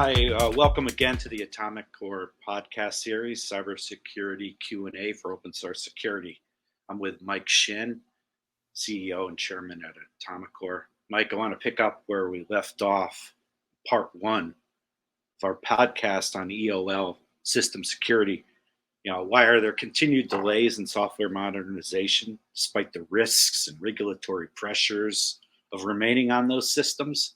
Hi, welcome again to the Atomic Core podcast series, Cybersecurity Q&A for Open Source Security. I'm with Mike Shin, CEO and Chairman at Atomic Core. Mike, I want to pick up where we left off, part one of our podcast on EOL system security. Why are there continued delays in software modernization despite the risks and regulatory pressures of remaining on those systems?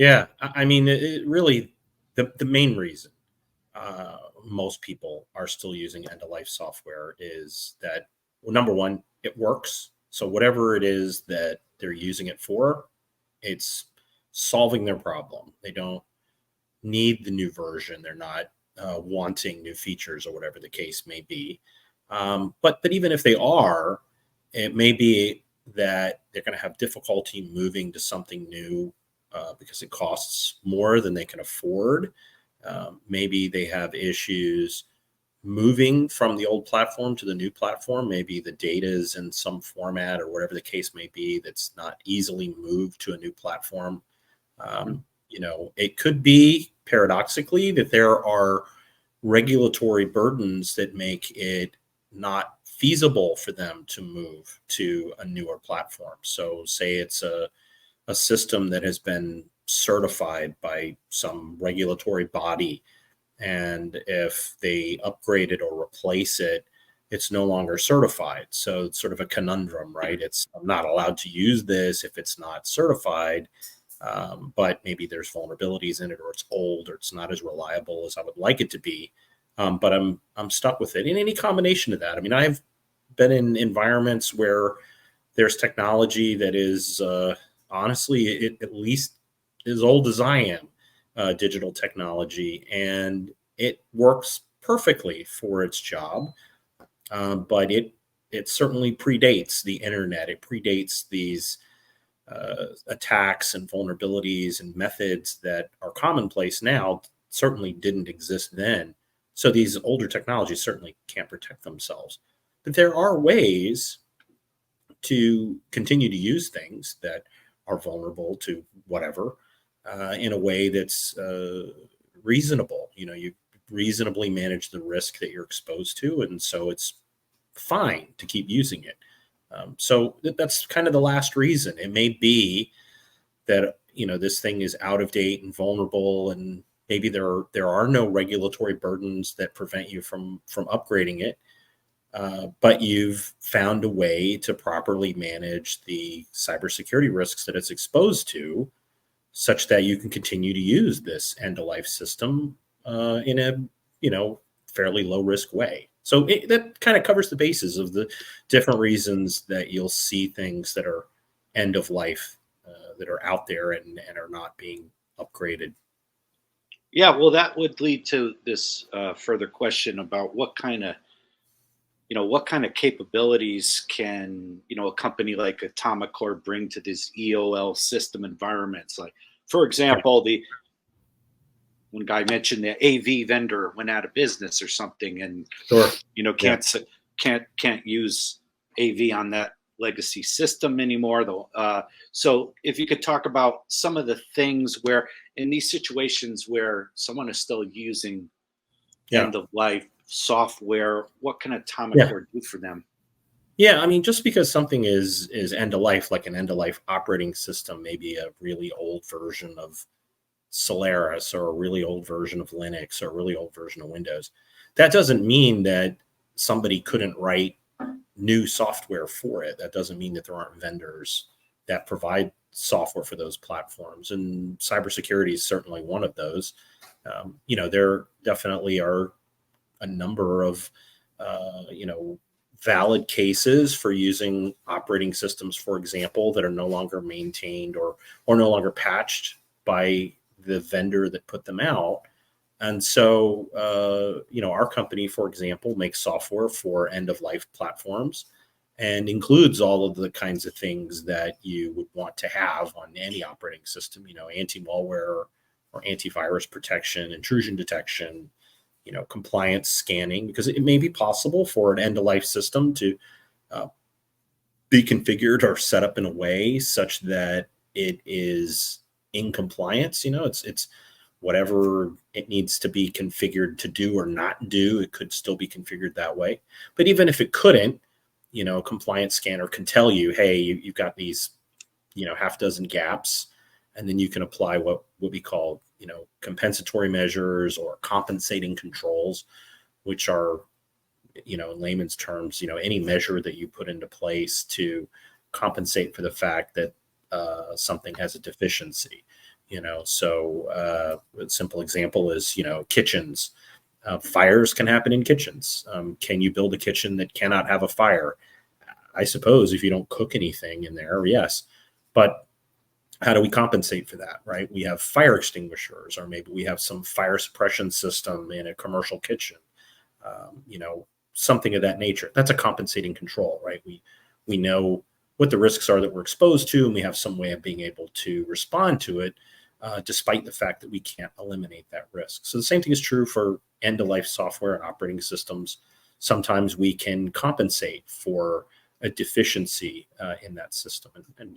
Yeah, I mean, it really, the main reason most people are still using end-of-life software is that, well, number one, it works. So whatever it is that they're using it for, it's solving their problem. They don't need the new version. They're not wanting new features or whatever the case may be. But even if they are, it may be that they're going to have difficulty moving to something new because it costs more than they can afford. Maybe they have issues moving from the old platform to the new platform. Maybe the data is in some format or whatever the case may be that's not easily moved to a new platform. It could be paradoxically that there are regulatory burdens that make it not feasible for them to move to a newer platform. So say it's a system that has been certified by some regulatory body, and if they upgrade it or replace it, it's no longer certified. So it's sort of a conundrum, right? I'm not allowed to use this if it's not certified, but maybe there's vulnerabilities in it, or it's old, or it's not as reliable as I would like it to be. But I'm stuck with it. In any combination of that, I mean, I've been in environments where there's technology that is honestly, it at least as old as I am, digital technology, and it works perfectly for its job. But it certainly predates the internet. It predates these attacks and vulnerabilities and methods that are commonplace now. Certainly didn't exist then. So these older technologies certainly can't protect themselves. But there are ways to continue to use things that are vulnerable to whatever in a way that's reasonable. You reasonably manage the risk that you're exposed to, and so it's fine to keep using it. So that's kind of the last reason. It may be that this thing is out of date and vulnerable, and maybe there are no regulatory burdens that prevent you from upgrading it. But you've found a way to properly manage the cybersecurity risks that it's exposed to, such that you can continue to use this end-of-life system in a fairly low-risk way. So that kind of covers the bases of the different reasons that you'll see things that are end-of-life that are out there and are not being upgraded. Yeah, well, that would lead to this further question about what kind of capabilities can, a company like Atomic Core bring to these EOL system environments? Like, for example, one guy mentioned the AV vendor went out of business or something, and Sure. Can't use AV on that legacy system anymore, though. So if you could talk about some of the things where in these situations where someone is still using end of life software, what can Atomic Core do for them? Yeah, I mean, just because something is end of life, like an end of life operating system, maybe a really old version of Solaris or a really old version of Linux or a really old version of Windows, that doesn't mean that somebody couldn't write new software for it. That doesn't mean that there aren't vendors that provide software for those platforms. And cybersecurity is certainly one of those. There definitely are a number of, valid cases for using operating systems, for example, that are no longer maintained or no longer patched by the vendor that put them out. And so, our company, for example, makes software for end-of-life platforms and includes all of the kinds of things that you would want to have on any operating system, anti-malware or antivirus protection, intrusion detection, compliance scanning, because it may be possible for an end-of-life system to be configured or set up in a way such that it is in compliance. It's whatever it needs to be configured to do or not do. It could still be configured that way. But even if it couldn't, a compliance scanner can tell you, hey, you've got these, half dozen gaps, and then you can apply what we call, compensatory measures or compensating controls, which are, in layman's terms, any measure that you put into place to compensate for the fact that something has a deficiency. So a simple example is, kitchens. Fires can happen in kitchens. Can you build a kitchen that cannot have a fire? I suppose if you don't cook anything in there, yes. But how do we compensate for that, right? We have fire extinguishers, or maybe we have some fire suppression system in a commercial kitchen, something of that nature. That's a compensating control, right? We know what the risks are that we're exposed to, and we have some way of being able to respond to it, despite the fact that we can't eliminate that risk. So the same thing is true for end-of-life software and operating systems. Sometimes we can compensate for a deficiency in that system. And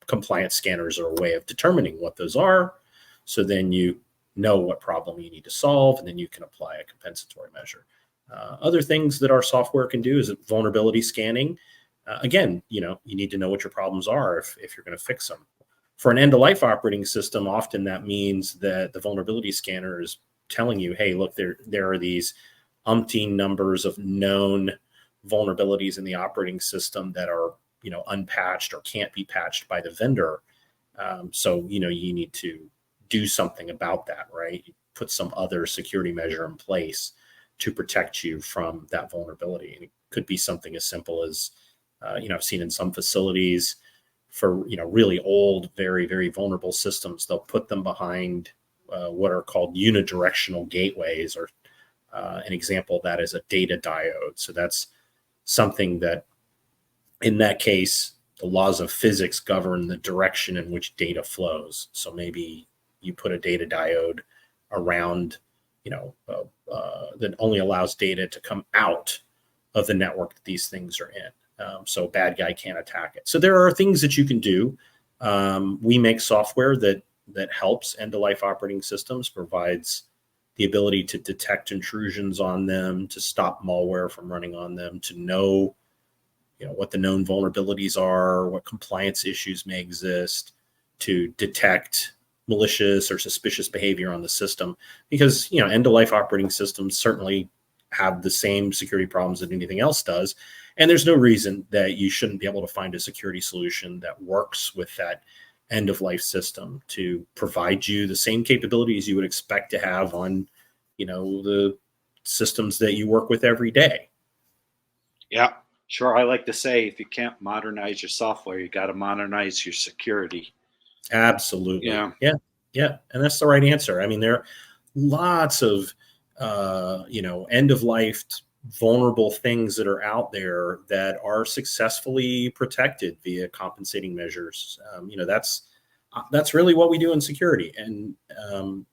compliance scanners are a way of determining what those are. So then you know what problem you need to solve, and then you can apply a compensatory measure. Other things that our software can do is vulnerability scanning. Again, you need to know what your problems are if you're going to fix them. For an end-of-life operating system, often that means that the vulnerability scanner is telling you, hey, look, there are these umpteen numbers of known vulnerabilities in the operating system that are, unpatched or can't be patched by the vendor. So, you need to do something about that, right? Put some other security measure in place to protect you from that vulnerability. And it could be something as simple as, I've seen in some facilities for, really old, very, very vulnerable systems, they'll put them behind what are called unidirectional gateways, or an example of that is a data diode. So that's something that, in that case, the laws of physics govern the direction in which data flows. So maybe you put a data diode around, that only allows data to come out of the network that these things are in. So a bad guy can't attack it. So there are things that you can do. We make software that helps end-of-life operating systems, provides the ability to detect intrusions on them, to stop malware from running on them, to know, what the known vulnerabilities are, what compliance issues may exist, to detect malicious or suspicious behavior on the system. Because, end-of-life operating systems certainly have the same security problems that anything else does. And there's no reason that you shouldn't be able to find a security solution that works with that end-of-life system to provide you the same capabilities you would expect to have on, the systems that you work with every day. Yeah, sure. I like to say, if you can't modernize your software, you got to modernize your security. Absolutely. Yeah. Yeah. And that's the right answer. I mean, there are lots of, end-of-life vulnerable things that are out there that are successfully protected via compensating measures. That's really what we do in security. And,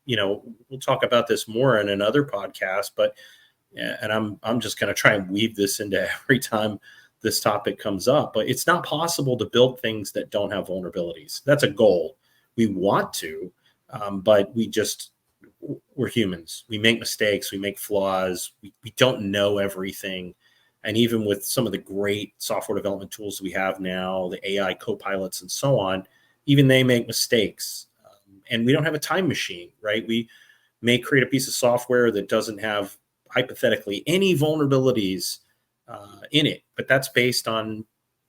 we'll talk about this more in another podcast, but, and I'm just going to try and weave this into every time this topic comes up, but it's not possible to build things that don't have vulnerabilities. That's a goal. We want to, but we're humans. We make mistakes. We make flaws. We don't know everything. And even with some of the great software development tools we have now, the AI co-pilots and so on, even they make mistakes. And we don't have a time machine, right? We may create a piece of software that doesn't have, hypothetically, any vulnerabilities in it, but that's based on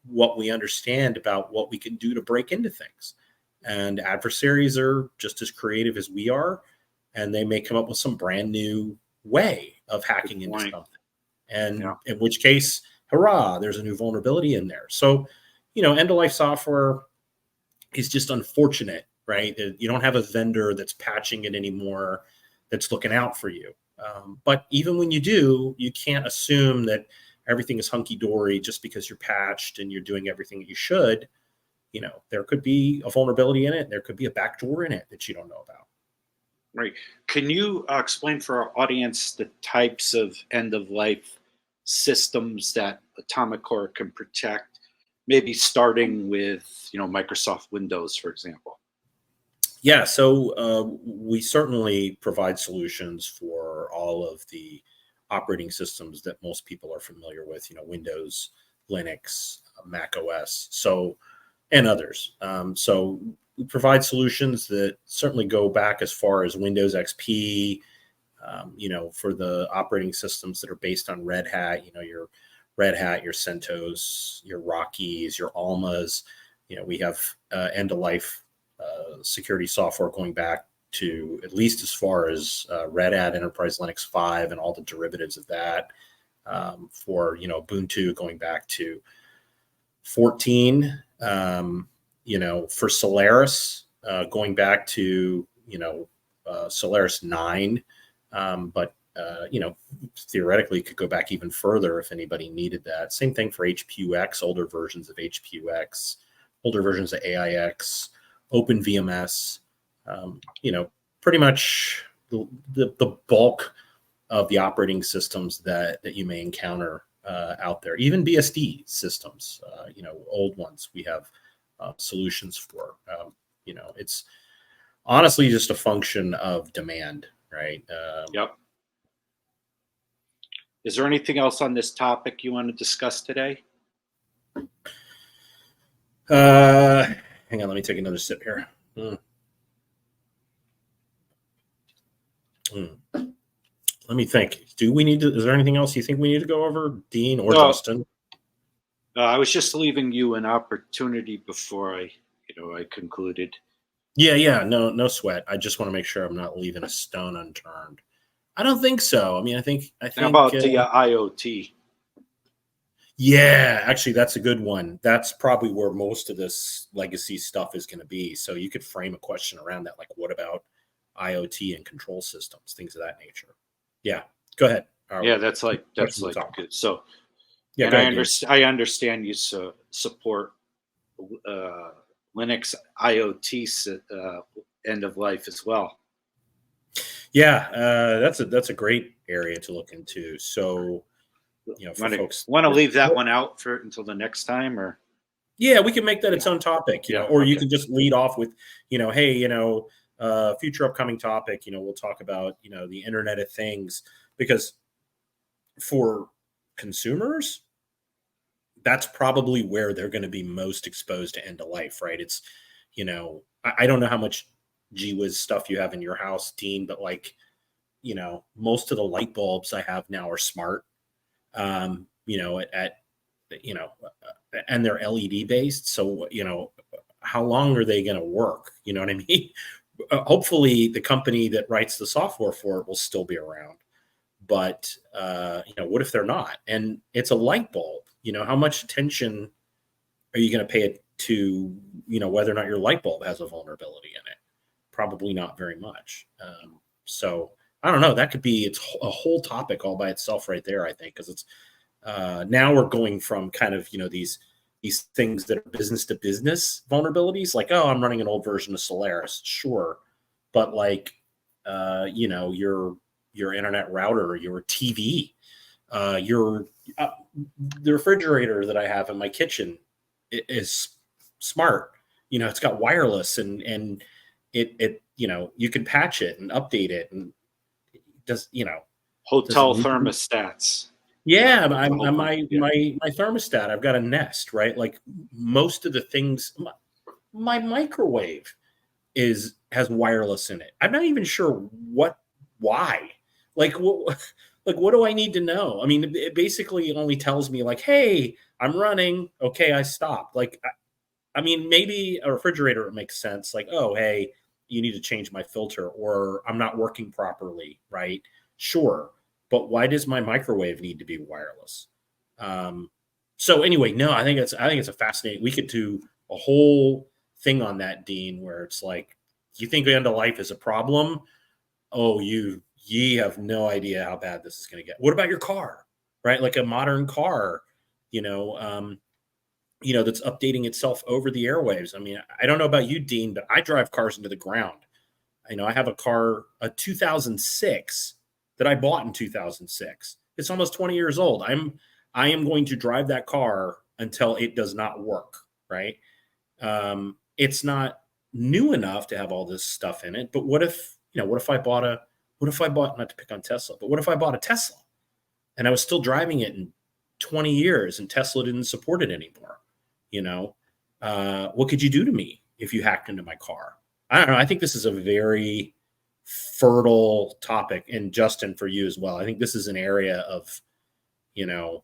what we understand about what we can do to break into things. And adversaries are just as creative as we are, and they may come up with some brand new way of hacking into something. And in which case, hurrah, there's a new vulnerability in there. So, end-of-life software is just unfortunate, right? You don't have a vendor that's patching it anymore, that's looking out for you. But even when you do, you can't assume that everything is hunky-dory just because you're patched and you're doing everything that you should. There could be a vulnerability in it. There could be a backdoor in it that you don't know about. Right. Can you explain for our audience the types of end-of-life systems that Atomic Core can protect? Maybe starting with, Microsoft Windows, for example. Yeah, so we certainly provide solutions for all of the operating systems that most people are familiar with, Windows, Linux, Mac OS, and others. So we provide solutions that certainly go back as far as Windows XP, for the operating systems that are based on Red Hat, your Red Hat, your CentOS, your Rockies, your Almas. We have end of life security software going back to at least as far as Red Hat Enterprise Linux 5 and all the derivatives of that. For Ubuntu going back to 14. For Solaris going back to Solaris 9. But theoretically could go back even further if anybody needed that. Same thing for HPUX, older versions of HPUX, older versions of AIX, OpenVMS. Pretty much the bulk of the operating systems that you may encounter out there. Even BSD systems, old ones, we have solutions for. It's honestly just a function of demand, right? Yep. Is there anything else on this topic you want to discuss today? Hang on, let me take another sip here. Let me think. Is there anything else you think we need to go over, Dean or Dustin? I was just leaving you an opportunity before I concluded. Yeah. No sweat. I just want to make sure I'm not leaving a stone unturned. I don't think so. I mean, I think. How about the IoT? Yeah, actually, that's a good one. That's probably where most of this legacy stuff is going to be. So you could frame a question around that, like, what about IoT and control systems, things of that nature? Yeah, go ahead. Yeah, that's good. So, yeah, and I understand you support Linux IoT end of life as well. Yeah, that's a great area to look into. So, for folks want to leave that one out until the next time, or yeah, we can make that its own topic, or you can just lead off with, hey, future upcoming topic, we'll talk about, the Internet of Things, because for consumers, that's probably where they're going to be most exposed to end of life, right? It's, I don't know how much GWiz stuff you have in your house, Dean, but most of the light bulbs I have now are smart. And they're LED based. So, how long are they going to work? You know what I mean? Hopefully the company that writes the software for it will still be around. But, what if they're not? And it's a light bulb. How much attention are you going to pay it to, whether or not your light bulb has a vulnerability in it? Probably not very much. So I don't know. That could be a whole topic all by itself right there, I think, because it's now we're going from kind of, these things that are business to business vulnerabilities, like, oh, I'm running an old version of Solaris. Sure. But your internet router, your TV, the refrigerator that I have in my kitchen is smart. It's got wireless and it you can patch it and update it, and it does, hotel thermostats. Yeah, my thermostat, I've got a Nest, right? Like most of the things, my microwave has wireless in it. I'm not even sure why. Like what do I need to know? I mean, it basically only tells me like, hey, I'm running. Okay, I stopped. Like, I mean, maybe a refrigerator would make sense. Like, oh, hey, you need to change my filter, or I'm not working properly, right? Sure. But why does my microwave need to be wireless? So anyway, no, I think it's a fascinating. We could do a whole thing on that, Dean, where it's like, you think end of life is a problem? Oh, ye have no idea how bad this is going to get. What about your car, right? Like a modern car, that's updating itself over the airwaves. I mean, I don't know about you, Dean, but I drive cars into the ground. I have a car, a 2006 that I bought in 2006. It's almost 20 years old. I am going to drive that car until it does not work, right? It's not new enough to have all this stuff in it. But what if, what if I bought, not to pick on Tesla, but what if I bought a Tesla and I was still driving it in 20 years and Tesla didn't support it anymore? What could you do to me if you hacked into my car? I don't know. I think this is a very fertile topic. And Justin, for you as well, I think this is an area of, you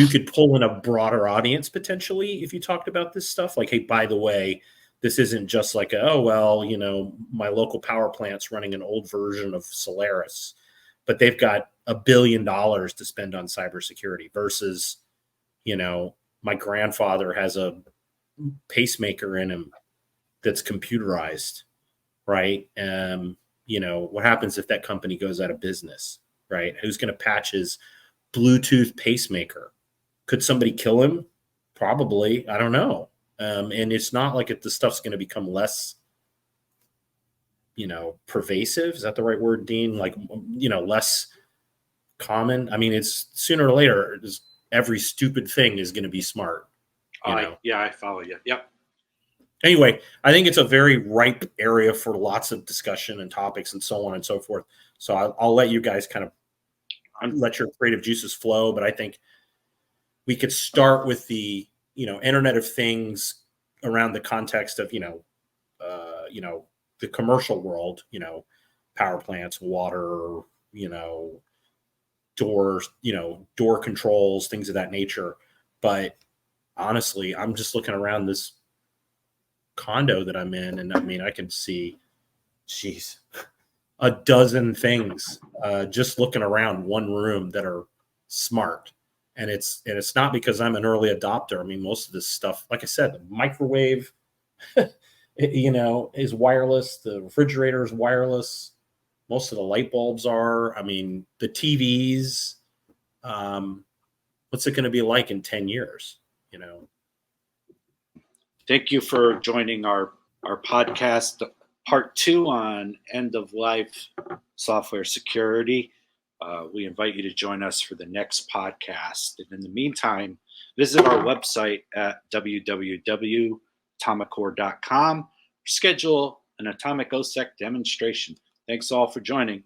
could pull in a broader audience potentially if you talked about this stuff. Like, hey, by the way, this isn't just like, my local power plant's running an old version of Solaris, but they've got $1 billion to spend on cybersecurity versus, my grandfather has a pacemaker in him that's computerized, right? What happens if that company goes out of business, right? Who's going to patch his Bluetooth pacemaker? Could somebody kill him? Probably. I don't know. And it's not like the stuff's going to become less, pervasive. Is that the right word, Dean? Like, less common. I mean, it's sooner or later, every stupid thing is going to be smart. Yeah, I follow you. Yep. Anyway, I think it's a very ripe area for lots of discussion and topics and so on and so forth. So I'll let you guys kind of let your creative juices flow. But I think we could start with the, Internet of Things around the context of, the commercial world, power plants, water, doors, door controls, things of that nature. But honestly, I'm just looking around this condo that I'm in, and I mean, I can see, geez, a dozen things just looking around one room that are smart. And it's not because I'm an early adopter. I mean, most of this stuff, like I said, the microwave, is wireless. The refrigerator is wireless. Most of the light bulbs are. I mean, the TVs. What's it going to be like in 10 years? Thank you for joining our podcast, part 2 on end of life software security. We invite you to join us for the next podcast. And in the meantime, visit our website at www.atomicore.com. Schedule an Atomic OSEC demonstration. Thanks all for joining.